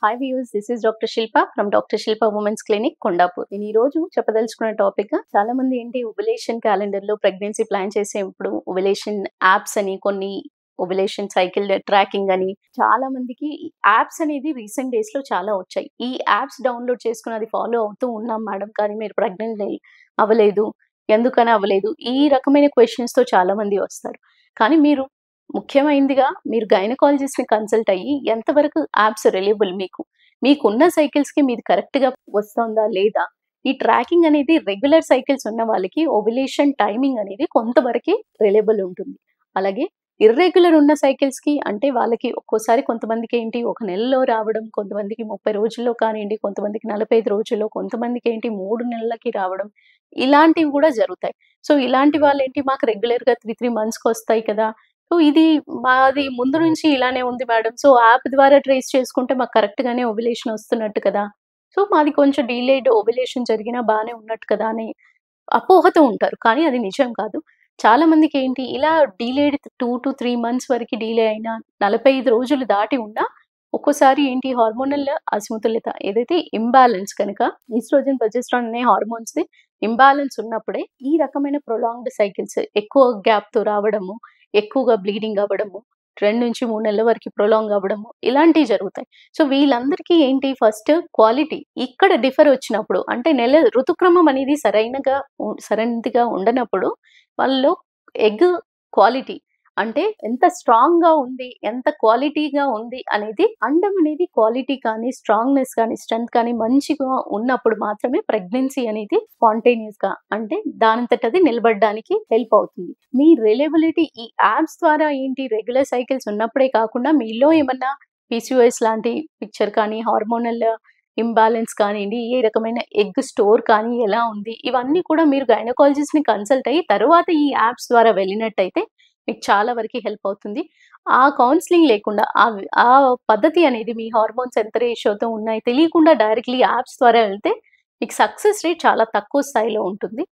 Hi views, this is doctor Shilpa from doctor Shilpa women's clinic Kondapur. నేను ఈ రోజు చెప్పదలుచుకున్న టాపిక్, చాలా మంది ఏంటి ఓవ్యులేషన్ క్యాలెండర్ లో ప్రెగ్నెన్సీ ప్లాన్ చేసేప్పుడు ఓవ్యులేషన్ యాప్స్ అని, కొన్ని ఓవ్యులేషన్ సైకిల్ ట్రాకింగ్ అని, చాలా మందికి యాప్స్ అనేది రీసెంట్ డేస్ లో చాలా వచ్చాయి. ఈ యాప్స్ డౌన్లోడ్ చేసుకుని అది ఫాలో అవుతూ ఉన్నాం మేడం, కానీ మీరు ప్రెగ్నెంట్ అవ్వలేదు, ఎందుకని అవ్వలేదు, ఈ రకమైన క్వశ్చన్స్ తో చాలా మంది వస్తారు. కానీ మీరు ముఖ్యమైనదిగా మీరు గైనకాలజిస్ట్‌ని కన్సల్ట్ అయ్యి ఎంతవరకు యాప్స్ రిలయబుల్ మీకున్న సైకిల్స్‌కి మీది కరెక్ట్‌గా వస్తోందా లేదా? ఈ ట్రాకింగ్ అనేది రెగ్యులర్ సైకిల్స్ ఉన్న వాళ్ళకి ఓవ్యులేషన్ టైమింగ్ అనేది కొంతవరకే రిలయబుల్ ఉంటుంది. అలాగే ఇర్రెగ్యులర్ ఉన్న సైకిల్స్‌కి అంటే వాళ్ళకి ఒక్కోసారి కొంతమందికి ఏంటి ఒక నెలలో రావడం, కొంతమందికి 30 రోజుల్లో కానియండి, కొంతమందికి 45 రోజుల్లో, కొంతమందికి ఏంటి 3 నెలలకి రావడం, ఇలాంటివి కూడా జరుగుతాయి. సో, ఇలాంటి వాళ్ళేంటి మాకు రెగ్యులర్‌గా 3 మంత్స్‌కొస్తాయి కదా! సో, ఇది మాది ముందు నుంచి ఇలానే ఉంది మేడం. సో, యాప్ ద్వారా ట్రేస్ చేసుకుంటే మాకు కరెక్ట్‌గానే ఓవ్యులేషన్ వస్తున్నట్టు కదా! సో, మాది కొంచెం డిలేడ్ ఓవ్యులేషన్ జరిగినా బానే ఉన్నట్టు కదా! అని అపోహతో ఉంటారు. కానీ అది నిజం కాదు. చాలా మందికేంటి ఇలా డిలేడ్ 2-3 మంత్స్ వరకి డిలే అయినా, 45 రోజులు దాటి ఉన్నా, ఒక్కోసారి ఏంటి హార్మోనల్ అసమతుల్యత ఏదైతే ఇంబాలెన్స్ కనుక, ఈస్ట్రోజన్, ప్రొజెస్టెరాన్ అనే హార్మోన్స్‌ది ఇంబాలెన్స్ ఉన్నప్పుడే ఈ రకమైన ప్రొలాంగ్డ్ సైకిల్స్ ఎక్కువ గ్యాప్‌తో రావడము, ఎక్కువగా బ్లీడింగ్ అవ్వడము, 2-3 నెలల వరకు ప్రొలాంగ్ అవ్వడము, ఇలాంటివి జరుగుతాయి. సో, వీళ్ళందరికీ ఏంటి ఫస్ట్ క్వాలిటీ ఇక్కడ డిఫర్ వచ్చినప్పుడు, అంటే ఋతుక్రమం అనేది సరైనదిగా ఉండనప్పుడు వాళ్ళలో ఎగ్ క్వాలిటీ అంటే ఎంత స్ట్రాంగ్‌గా ఉంది, ఎంత క్వాలిటీగా ఉంది అనేది, అండం అనేది క్వాలిటీ కానీ, స్ట్రాంగ్‌నెస్ కానీ, స్ట్రెంత్ కానీ మంచిగా ఉన్నప్పుడు మాత్రమే ప్రెగ్నెన్సీ అనేది స్పాంటేనియస్‌గా అంటే దానంతట అది నిలబడడానికి హెల్ప్ అవుతుంది. మీ రిలయబిలిటీ ఈ యాప్స్ ద్వారా ఏంటి రెగ్యులర్ సైకిల్స్ ఉన్నప్పుడే కాకుండా మీలో ఏమన్నా పీసీఓఎస్ లాంటి పిక్చర్ కానీ, హార్మోనల్ ఇంబాలెన్స్ కానియండి, ఏ రకమైన ఎగ్ స్టోర్ కానీ ఎలా ఉంది, ఇవన్నీ కూడా మీరు గైనకాలజిస్ట్‌ని కన్సల్ట్ అయ్యి తర్వాత ఈ యాప్స్ ద్వారా వెళ్ళినట్టయితే మీకు చాలా వరకి హెల్ప్ అవుతుంది. ఆ కౌన్సెలింగ్ లేకుండా ఆ పద్ధతి అనేది మీ హార్మోన్స్ ఎంత రేషియోతో ఉన్నాయి తెలియకుండా డైరెక్ట్‌లీ యాప్స్ ద్వారా వెళ్తే మీకు సక్సెస్ రేట్ చాలా తక్కువ స్థాయిలో ఉంటుంది.